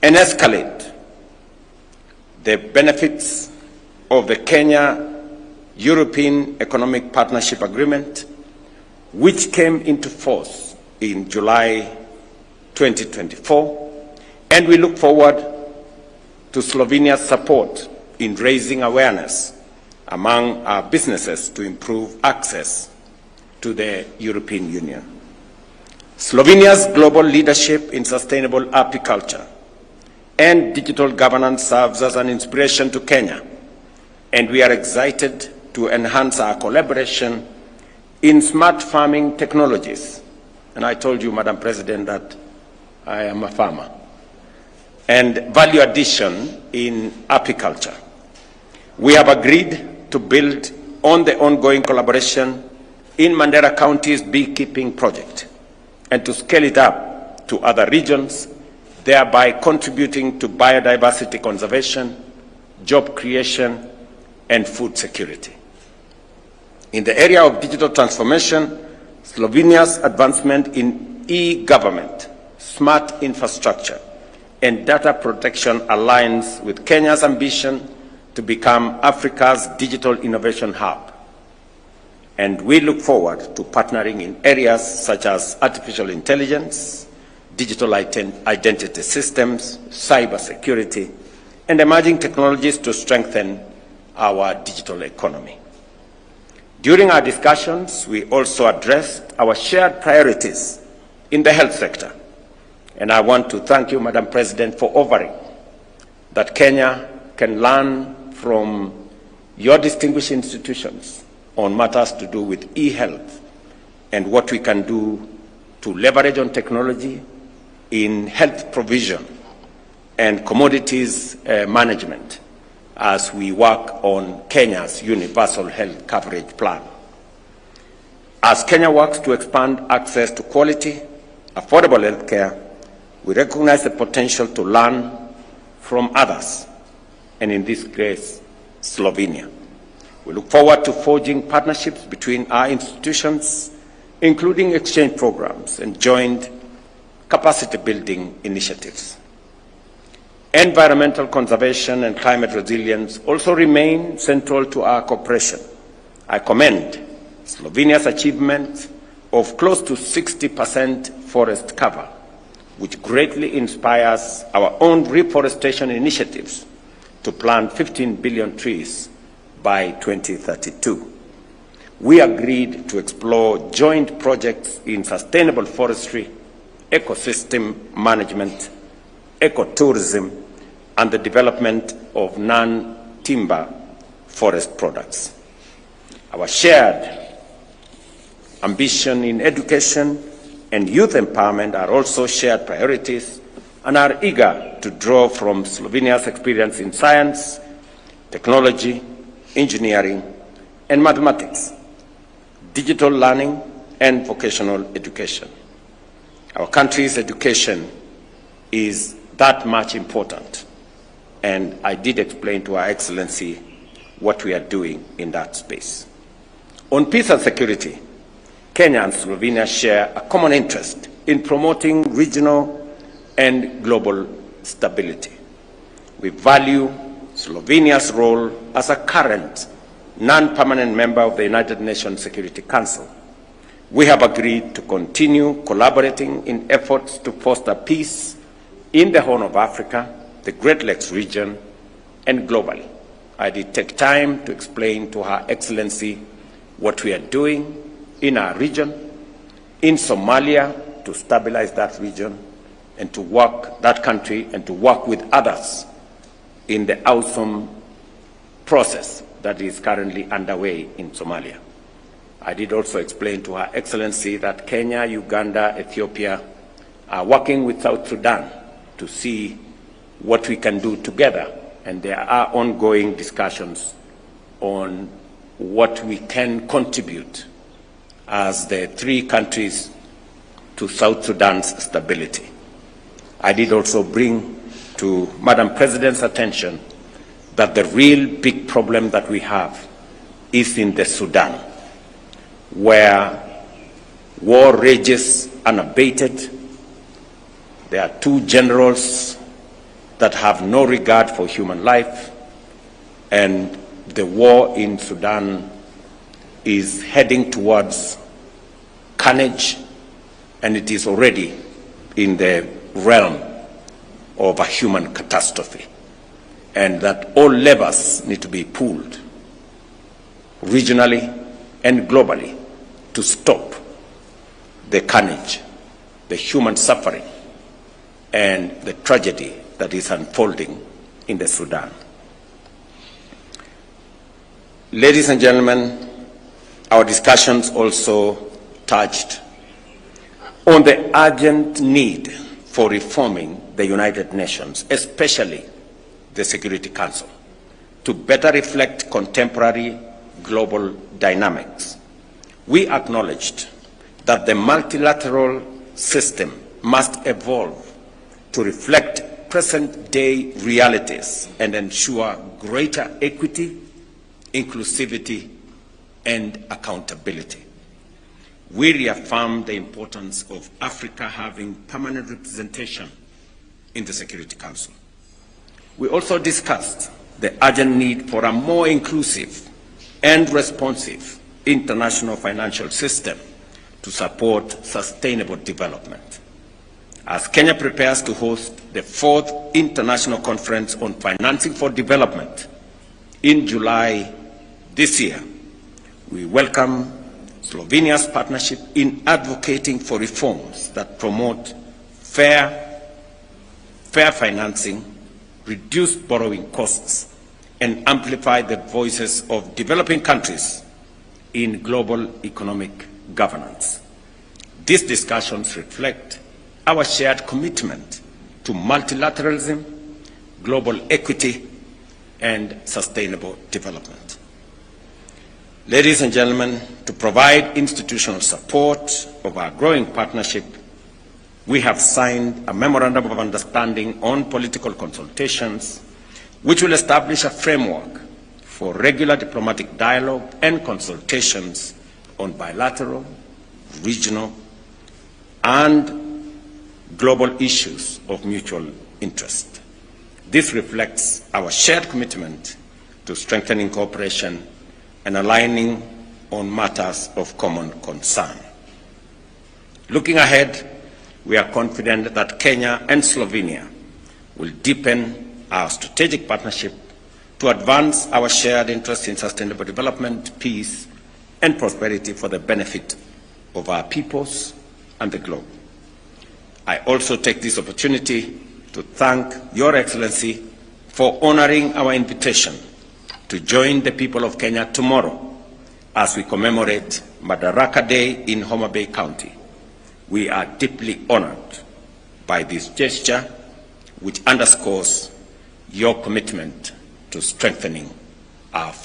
and escalate the benefits of the Kenya-European Economic Partnership Agreement, which came into force in July 2024, and we look forward to Slovenia's support in raising awareness among our businesses to improve access to the European Union. Slovenia's global leadership in sustainable apiculture and digital governance serves as an inspiration to Kenya, and we are excited to enhance our collaboration in smart farming technologies. And I told you, Madam President, that I am a farmer. And value addition in apiculture. We have agreed to build on the ongoing collaboration in Mandera County's beekeeping project and to scale it up to other regions, thereby contributing to biodiversity conservation, job creation, and food security. In the area of digital transformation, Slovenia's advancement in e-government, smart infrastructure, and data protection aligns with Kenya's ambition to become Africa's digital innovation hub. And we look forward to partnering in areas such as artificial intelligence, digital identity systems, cybersecurity, and emerging technologies to strengthen our digital economy. During our discussions, we also addressed our shared priorities in the health sector. And I want to thank you, Madam President, for offering that Kenya can learn from your distinguished institutions on matters to do with e-health and what we can do to leverage on technology in health provision and commodities management as we work on Kenya's universal health coverage plan. As Kenya works to expand access to quality, affordable health care, we recognize the potential to learn from others, and in this case, Slovenia. We look forward to forging partnerships between our institutions, including exchange programs and joint capacity building initiatives. Environmental conservation and climate resilience also remain central to our cooperation. I commend Slovenia's achievement of close to 60% forest cover, which greatly inspires our own reforestation initiatives to plant 15 billion trees by 2032. We agreed to explore joint projects in sustainable forestry, ecosystem management, ecotourism, and the development of non-timber forest products. Our shared ambition in education and youth empowerment are also shared priorities and are eager to draw from Slovenia's experience in science, technology, engineering, and mathematics, digital learning, and vocational education. Our country's education is that much important, and I did explain to Her Excellency what we are doing in that space. On peace and security, Kenya and Slovenia share a common interest in promoting regional and global stability. We value Slovenia's role as a current non-permanent member of the United Nations Security Council. We have agreed to continue collaborating in efforts to foster peace in the Horn of Africa, the Great Lakes region, and globally. I did take time to explain to Her Excellency what we are doing in our region, in Somalia, to stabilize that region, and to work that country and to work with others in the awesome process that is currently underway in Somalia. I did also explain to Her Excellency that Kenya, Uganda, Ethiopia are working with South Sudan to see what we can do together, and there are ongoing discussions on what we can contribute as the three countries to South Sudan's stability. I did also bring to Madam President's attention that the real big problem that we have is in the Sudan, where war rages unabated. There are two generals that have no regard for human life, and the war in Sudan is heading towards carnage, and it is already in the realm of a human catastrophe, and that all levers need to be pulled regionally and globally to stop the carnage, the human suffering, and the tragedy that is unfolding in the Sudan. Ladies and gentlemen, our discussions also touched on the urgent need for reforming the United Nations, especially the Security Council, to better reflect contemporary global dynamics. We acknowledged that the multilateral system must evolve to reflect present-day realities and ensure greater equity, inclusivity, and accountability. We reaffirmed the importance of Africa having permanent representation in the Security Council. We also discussed the urgent need for a more inclusive and responsive international financial system to support sustainable development. As Kenya prepares to host the 4th International Conference on Financing for Development in July this year, we welcome Slovenia's partnership in advocating for reforms that promote fair financing, reduce borrowing costs, and amplify the voices of developing countries in global economic governance. These discussions reflect our shared commitment to multilateralism, global equity, and sustainable development. Ladies and gentlemen, to provide institutional support of our growing partnership, we have signed a Memorandum of Understanding on political consultations, which will establish a framework for regular diplomatic dialogue and consultations on bilateral, regional, and global issues of mutual interest. This reflects our shared commitment to strengthening cooperation and aligning on matters of common concern. Looking ahead, we are confident that Kenya and Slovenia will deepen our strategic partnership to advance our shared interests in sustainable development, peace, and prosperity for the benefit of our peoples and the globe. I also take this opportunity to thank Your Excellency for honoring our invitation to join the people of Kenya tomorrow as we commemorate Madaraka Day in Homa Bay County. We are deeply honored by this gesture, which underscores your commitment to strengthening our